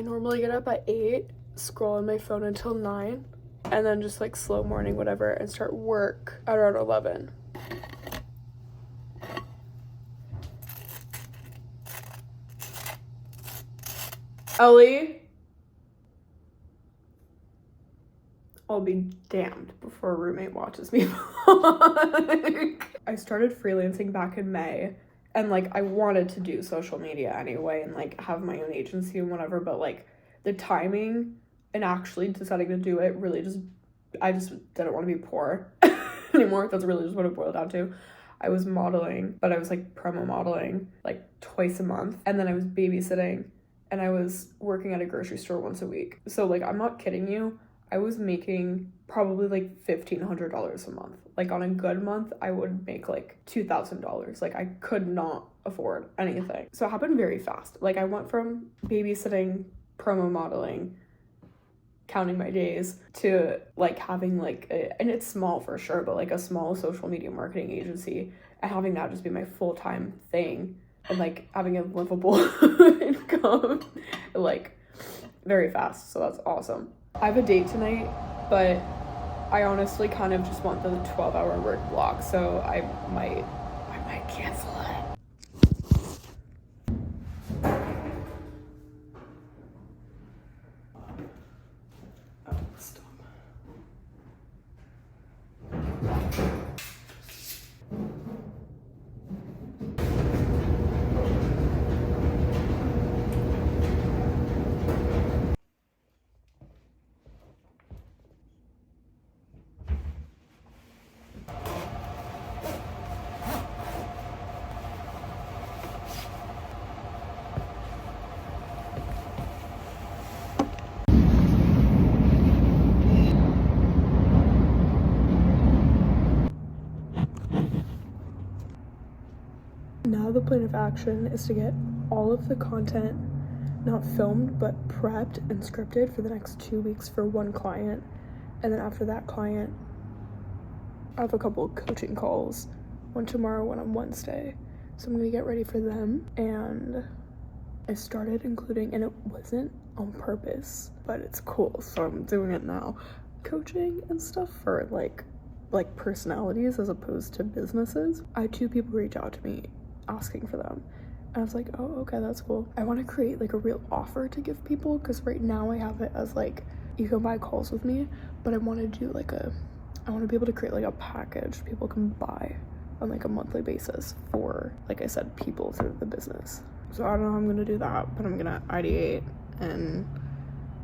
I normally get up at 8, scroll on my phone until 9, and then just like slow morning, whatever, and start work at around 11. Ellie? I'll be damned before a roommate watches me. I started freelancing back in May, and like I wanted to do social media anyway and like have my own agency and whatever, but like the timing and actually deciding to do it really I just didn't want to be poor anymore. That's really just what it boiled down to. I was modeling, but I was like promo modeling like twice a month, and then I was babysitting, and I was working at a grocery store once a week. So like I'm not kidding you, I was making probably like $1,500 a month. Like on a good month, I would make like $2,000. Like I could not afford anything. So it happened very fast. Like I went from babysitting, promo modeling, counting my days, to like having like and it's small for sure, but like a small social media marketing agency, and having that just be my full-time thing, and like having a livable income like very fast. So that's awesome. I have a date tonight, but I honestly kind of just want the 12-hour work block, so I might cancel it. Oh, stop. Now the plan of action is to get all of the content not filmed but prepped and scripted for the next 2 weeks for one client, and then after that client I have a couple of coaching calls, one tomorrow, one on Wednesday, so I'm gonna get ready for them. And I started including, and it wasn't on purpose, but it's cool, so I'm doing it now, coaching and stuff for like personalities as opposed to businesses. I had 2 people reach out to me asking for them, and I was like, oh, okay, that's cool. I want to create like a real offer to give people, because right now I have it as like you can buy calls with me, but I want to do like I want to be able to create like a package people can buy on like a monthly basis for, like I said, people through the business. So I don't know how I'm gonna do that, but I'm gonna ideate and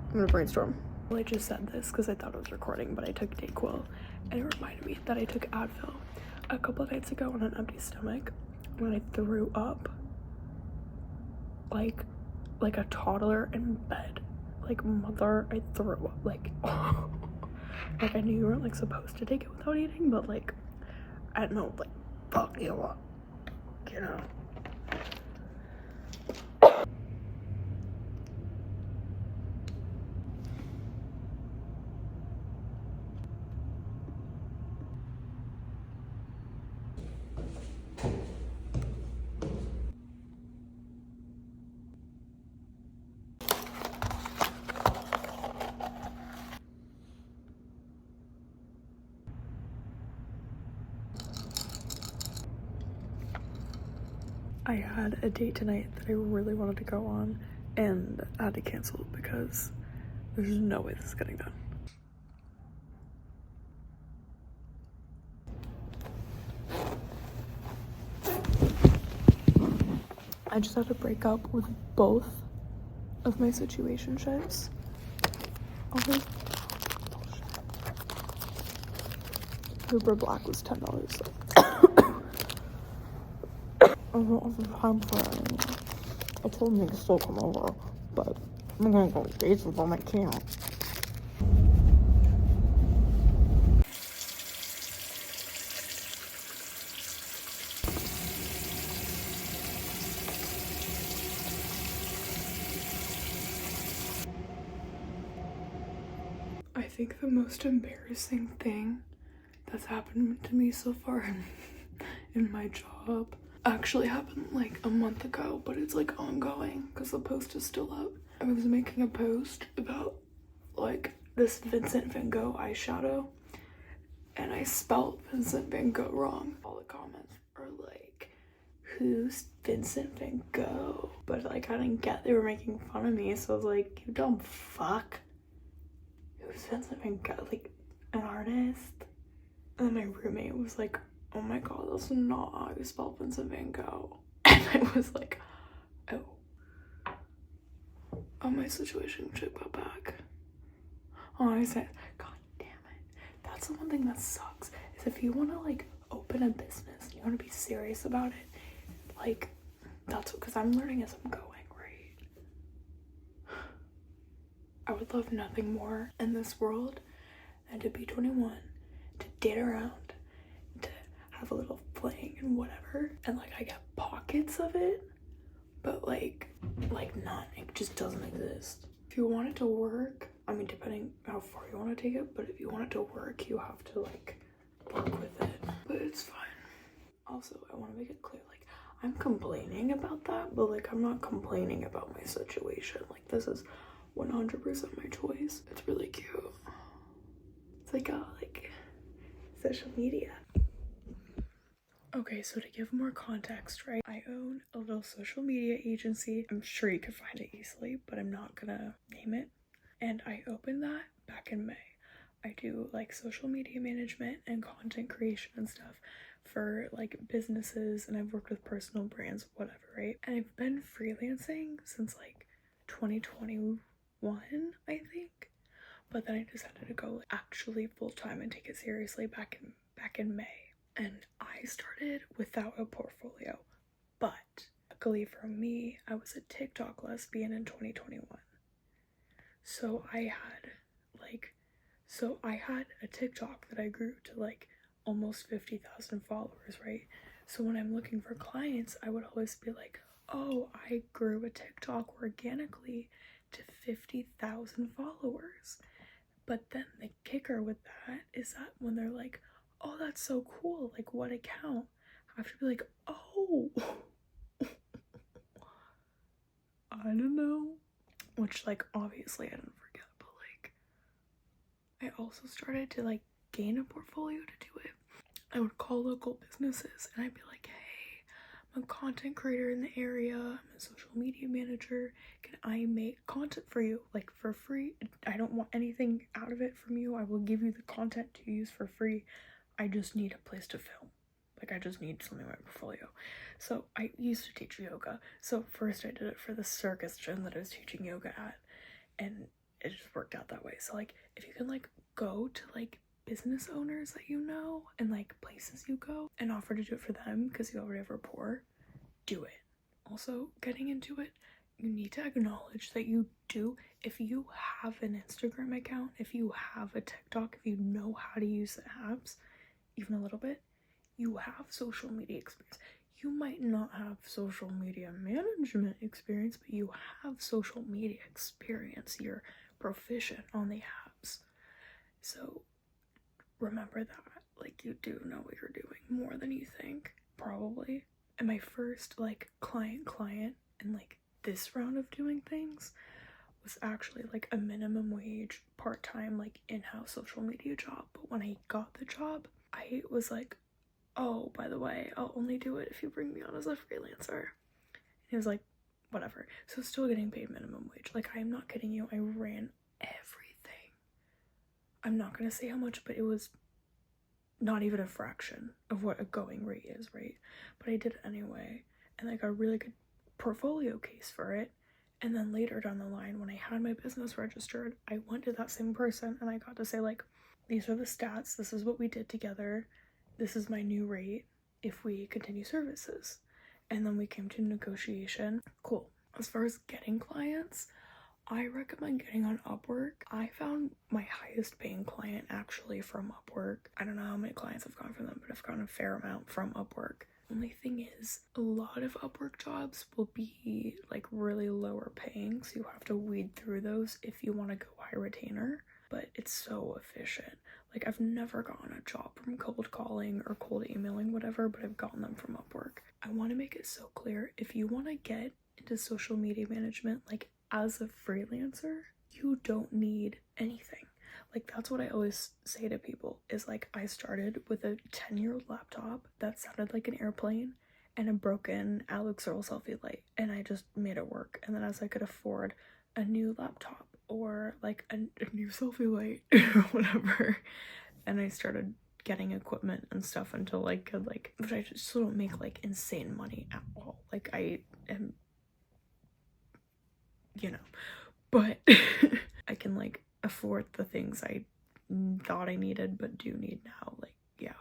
I'm gonna brainstorm. Well, I just said this because I thought it was recording, but I took Dayquil, and it reminded me that I took Advil a couple of nights ago on an empty stomach when I threw up like a toddler in bed. Like, mother, I threw up like like I knew you weren't like supposed to take it without eating, but like I don't know, like fuck you up, you know. I had a date tonight that I really wanted to go on, and I had to cancel because there's no way this is getting done. I just had to break up with both of my situationships. Okay. Uber Black was $10. So. I don't have time for it anymore. I told him he could still come over, but I'm gonna go on dates with him. I can't. I think the most embarrassing thing that's happened to me so far in my job actually happened like a month ago, but it's like ongoing because the post is still up. I was making a post about like this Vincent Van Gogh eyeshadow, and I spelled Vincent Van Gogh wrong. All the comments are like, who's Vincent Van Gogh? But like I didn't get they were making fun of me, so I was like, you dumb fuck. Who's Vincent Van Gogh? Like an artist? And then my roommate was like, oh my god, that's not how you spell Vincent Van Gogh. And I was like, oh, my situation should go back. Oh, I said, god damn it. That's the one thing that sucks, is if you want to like open a business and you want to be serious about it, like that's because I'm learning as I'm going, right? I would love nothing more in this world than to be 21, to date around, to have a little fling and whatever, and like I get pockets of it, but like none. It just doesn't exist. If you want it to work, I mean, depending how far you want to take it, but if you want it to work, you have to like work with it. But it's fine. Also, I want to make it clear, like I'm complaining about that, but like I'm not complaining about my situation. Like this is 100% my choice. It's really cute. It's like social media. Okay, so to give more context, right, I own a little social media agency. I'm sure you could find it easily, but I'm not gonna name it. And I opened that back in May. I do like social media management and content creation and stuff for like businesses, and I've worked with personal brands, whatever, right? And I've been freelancing since like 2021, I think. But then I decided to go actually full-time and take it seriously back in May. And I started without a portfolio, but luckily for me, I was a TikTok lesbian in 2021. So I had a TikTok that I grew to like almost 50,000 followers, right? So when I'm looking for clients, I would always be like, oh, I grew a TikTok organically to 50,000 followers. But then the kicker with that is that when they're like, oh, that's so cool, like what account? I have to be like, oh, I don't know. Which like obviously I didn't forget, but like I also started to like gain a portfolio to do it. I would call local businesses and I'd be like, hey, I'm a content creator in the area, I'm a social media manager, can I make content for you, like for free? I don't want anything out of it from you, I will give you the content to use for free. I just need a place to film. Like I just need something in my portfolio. So I used to teach yoga. So first I did it for the circus gym that I was teaching yoga at, and it just worked out that way. So like if you can like go to like business owners that you know and like places you go and offer to do it for them because you already have rapport, do it. Also, getting into it, you need to acknowledge that you do. If you have an Instagram account, if you have a TikTok, if you know how to use the apps even a little bit, you have social media experience. You might not have social media management experience, but you have social media experience. You're proficient on the apps. So remember that, like you do know what you're doing more than you think, probably. And my first like client and like this round of doing things was actually like a minimum wage part-time like in-house social media job. But when I got the job, I was like, oh, by the way, I'll only do it if you bring me on as a freelancer. And he was like, whatever. So still getting paid minimum wage. Like, I'm not kidding you, I ran everything. I'm not gonna say how much, but it was not even a fraction of what a going rate is, right? But I did it anyway, and I got a really good portfolio case for it. And then later down the line, when I had my business registered, I went to that same person and I got to say like, these are the stats, this is what we did together, this is my new rate if we continue services. And then we came to negotiation. Cool. As far as getting clients, I recommend getting on Upwork. I found my highest paying client actually from Upwork. I don't know how many clients I've gotten from them, but I've gotten a fair amount from Upwork. Only thing is, a lot of Upwork jobs will be like really lower paying, so you have to weed through those if you want to go high retainer. But it's so efficient. Like, I've never gotten a job from cold calling or cold emailing, whatever, but I've gotten them from Upwork. I want to make it so clear, if you want to get into social media management, like as a freelancer, you don't need anything. Like, that's what I always say to people, is like, I started with a 10-year-old laptop that sounded like an airplane and a broken Alex Earl selfie light, and I just made it work. And then as I could afford a new laptop or like a new selfie light or whatever, and I started getting equipment and stuff until like could like, but I just still don't make like insane money at all. Like, I am, you know, but I can like afford the things I thought I needed but do need now. Like, yeah.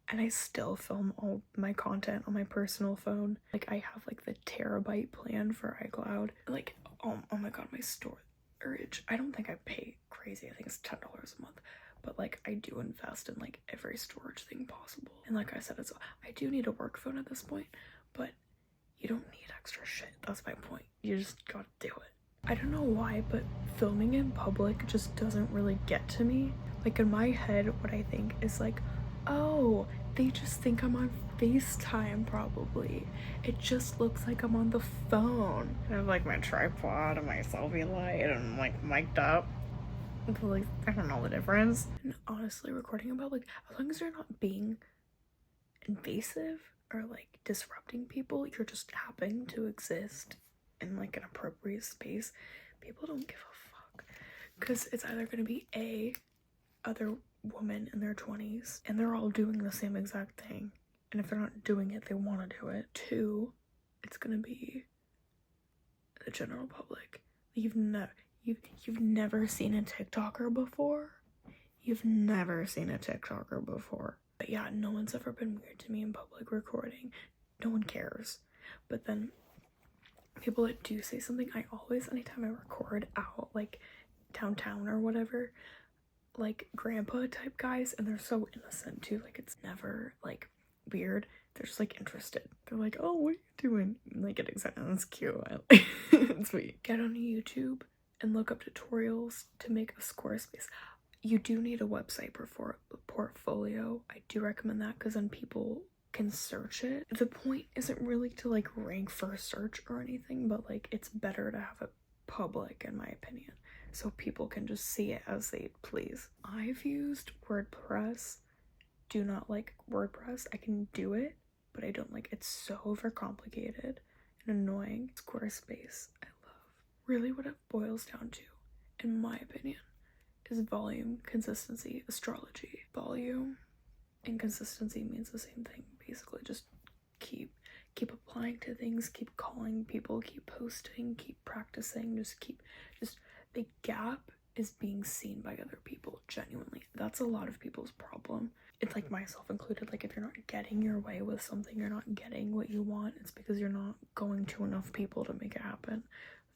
And I still film all my content on my personal phone. Like, I have like the terabyte plan for iCloud. Like, oh my god, my storage, I don't think I pay crazy. I think it's $10 a month, but like, I do invest in like every storage thing possible. And like I said, I do need a work phone at this point, but you don't need extra shit. That's my point. You just gotta do it. I don't know why, but filming in public just doesn't really get to me. Like, in my head, what I think is like, oh, they just think I'm on FaceTime probably. It just looks like I'm on the phone. I have like my tripod and my selfie light and I'm like mic'd up. But like, I don't know the difference. And honestly, recording in public, as long as you're not being invasive or like disrupting people, you're just happening to exist in like an appropriate space, people don't give a fuck. Because it's either going to be other women in their 20s and they're all doing the same exact thing, and if they're not doing it, they want to do it. 2, it's going to be the general public. You've never seen a TikToker before. You've never seen a TikToker before. But yeah, no one's ever been weird to me in public recording. No one cares. But then people that do say something, I always, anytime I record out like downtown or whatever, like grandpa type guys, and they're so innocent too, like it's never like weird, they're just like interested. They're like, oh, what are you doing? And like getting excited. That's cute. It's sweet. Get on YouTube and look up tutorials to make a Squarespace. You do need a website portfolio. I do recommend that, because then people can search it. The point isn't really to like rank for search or anything, but like it's better to have it public, in my opinion, so people can just see it as they please. I've used WordPress. Do not like WordPress. I can do it, but I don't like it. It's so overcomplicated and annoying. Squarespace, I love. Really what it boils down to, in my opinion, is volume, consistency, astrology. Volume and consistency means the same thing, basically. Just keep applying to things, keep calling people, keep posting, keep practicing, just the gap is being seen by other people, genuinely. That's a lot of people's problem. It's like myself included. Like, if you're not getting your way with something, you're not getting what you want, it's because you're not going to enough people to make it happen.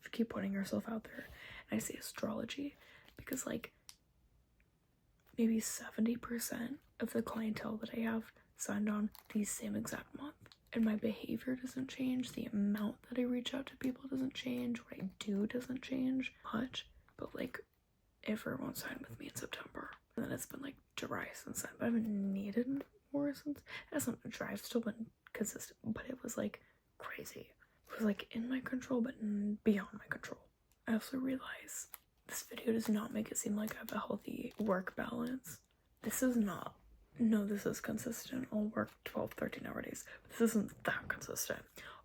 You keep putting yourself out there. And I say astrology because like maybe 70% of the clientele that I have signed on the same exact month, and my behavior doesn't change. The amount that I reach out to people doesn't change. What I do doesn't change much, but like everyone signed with me in September, and then it's been like dry since then. But I haven't needed more since. It hasn't been dry. I've still been consistent, but it was like crazy. It was like in my control, but beyond my control. I also realize this video does not make it seem like I have a healthy work balance. This is not. No, this is consistent. I'll work 12-13 hour days, but this isn't that consistent.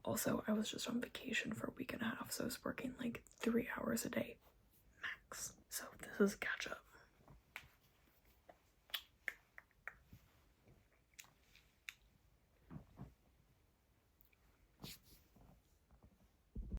Also, I was just on vacation for a week and a half, so I was working like 3 hours a day max. So this is catch up.